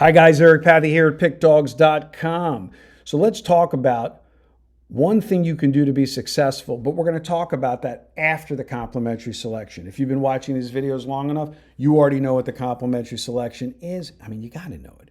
Hi guys, Eric Pathy here at PickDawgz.com. So let's talk about one thing you can do to be successful, but we're going to talk about that after the complimentary selection. If you've been watching these videos long enough, you already know what the complimentary selection is. I mean, you got to know it.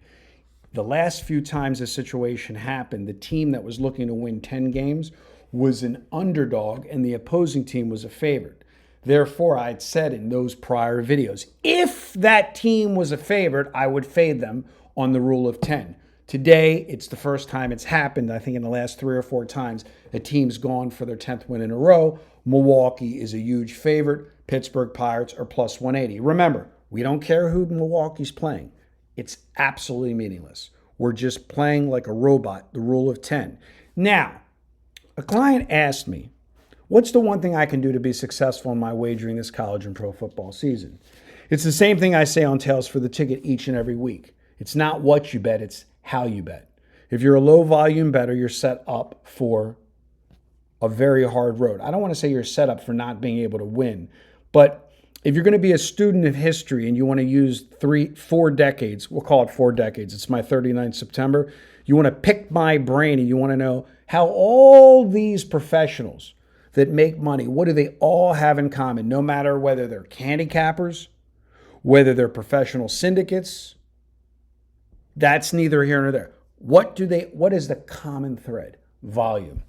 The last few times this situation happened, the team that was looking to win 10 games was an underdog and the opposing team was a favorite. Therefore, I had said in those prior videos, if that team was a favorite, I would fade them on the rule of 10. Today, it's the first time it's happened. I think in the last 3 or 4 times, a team's gone for their 10th win in a row. Milwaukee is a huge favorite. Pittsburgh Pirates are plus 180. Remember, we don't care who Milwaukee's playing. It's absolutely meaningless. We're just playing like a robot, the rule of 10. Now, a client asked me, what's the one thing I can do to be successful in my wagering this college and pro football season? It's the same thing I say on Tails for the Ticket each and every week. It's not what you bet, it's how you bet. If you're a low volume bettor, you're set up for a very hard road. I don't want to say you're set up for not being able to win, but if you're going to be a student of history and you want to use 4 decades, we'll call it 4 decades. It's my 39th September. You want to pick my brain and you want to know how all these professionals that make money, what do they all have in common? No matter whether they're handicappers, whether they're professional syndicates, that's neither here nor there. What is the common thread? Volume.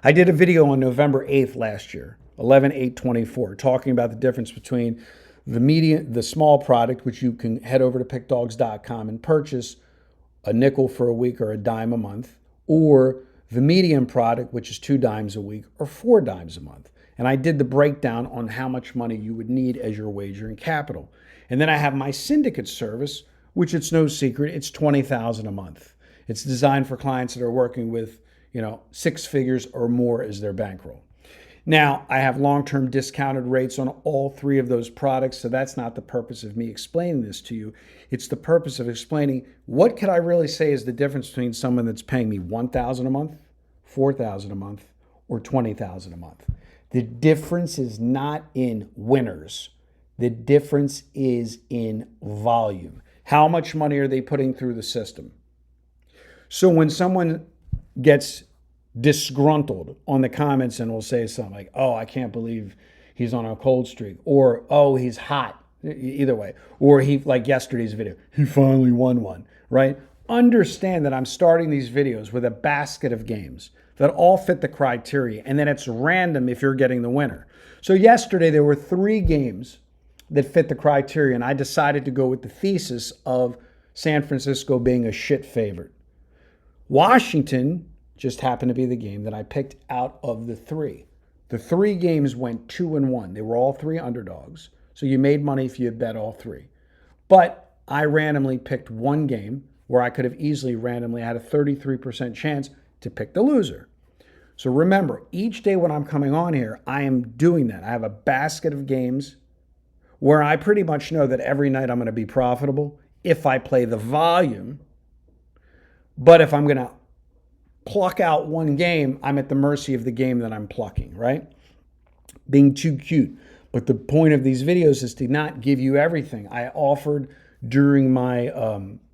I did a video on November 8th last year, 11/8/24, talking about the difference between the small product, which you can head over to PickDawgz.com and purchase a nickel for a week or a dime a month, or the medium product, which is 2 dimes a week or 4 dimes a month. And I did the breakdown on how much money you would need as your wagering capital. And then I have my syndicate service, which it's no secret, it's $20,000 a month. It's designed for clients that are working with, 6 figures or more as their bankroll. Now, I have long-term discounted rates on all 3 of those products, so that's not the purpose of me explaining this to you. It's the purpose of explaining what could I really say is the difference between someone that's paying me $1,000 a month, $4,000 a month, or $20,000 a month. The difference is not in winners. The difference is in volume. How much money are they putting through the system? So when someone gets disgruntled on the comments and will say something like, oh, I can't believe he's on a cold streak, or oh, he's hot, either way, or he, like yesterday's video, he finally won one, right? Understand that I'm starting these videos with a basket of games that all fit the criteria, and then it's random if you're getting the winner. So yesterday there were 3 games that fit the criteria, and I decided to go with the thesis of San Francisco being a shit favorite. Washington just happened to be the game that I picked out of the 3. The 3 games went 2-1. They were all 3 underdogs. So you made money if you bet all 3. But I randomly picked one game where I could have easily randomly had a 33% chance to pick the loser. So remember, each day when I'm coming on here, I am doing that. I have a basket of games where I pretty much know that every night I'm going to be profitable if I play the volume. But if I'm going to pluck out one game, I'm at the mercy of the game that I'm plucking, right? Being too cute. But the point of these videos is to not give you everything. I offered during my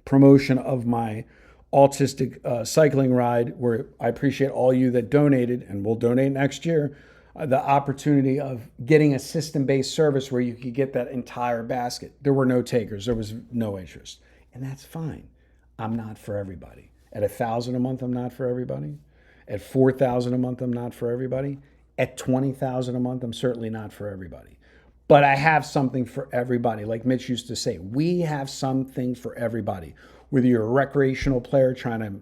promotion of my autistic cycling ride, where I appreciate all you that donated and will donate next year, the opportunity of getting a system-based service where you could get that entire basket. There were no takers. There was no interest. And that's fine. I'm not for everybody. At $1,000 a month, I'm not for everybody. At $4,000 a month, I'm not for everybody. At $20,000 a month, I'm certainly not for everybody. But I have something for everybody. Like Mitch used to say, we have something for everybody. Whether you're a recreational player trying to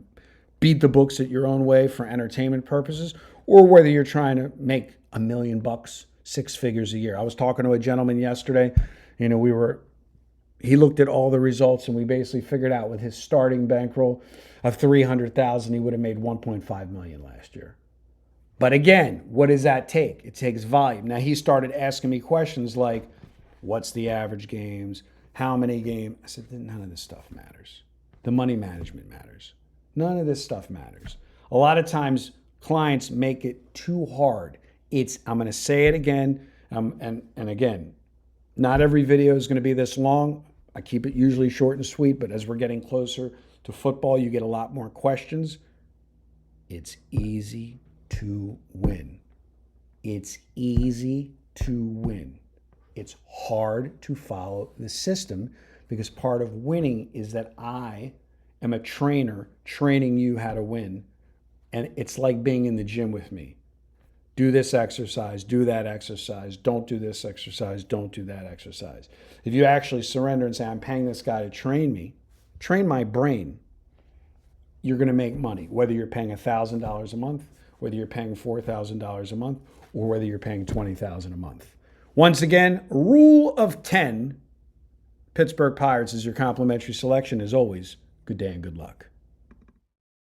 beat the books at your own way for entertainment purposes, or whether you're trying to make $1 million, 6 figures a year. I was talking to a gentleman yesterday. He looked at all the results, and we basically figured out with his starting bankroll of $300,000, he would have made $1.5 million last year. But again, what does that take? It takes volume. Now he started asking me questions like, what's the average games? How many games? I said, none of this stuff matters. The money management matters. None of this stuff matters. A lot of times clients make it too hard. I'm going to say it again, and again, not every video is going to be this long. I keep it usually short and sweet, but as we're getting closer to football, you get a lot more questions. It's easy to win. It's easy to win. It's hard to follow the system because part of winning is that I am a trainer training you how to win. And it's like being in the gym with me. Do this exercise, do that exercise, don't do this exercise, don't do that exercise. If you actually surrender and say, I'm paying this guy to train me, train my brain, you're going to make money, whether you're paying $1,000 a month, whether you're paying $4,000 a month, or whether you're paying $20,000 a month. Once again, rule of 10, Pittsburgh Pirates is your complimentary selection. As always, good day and good luck.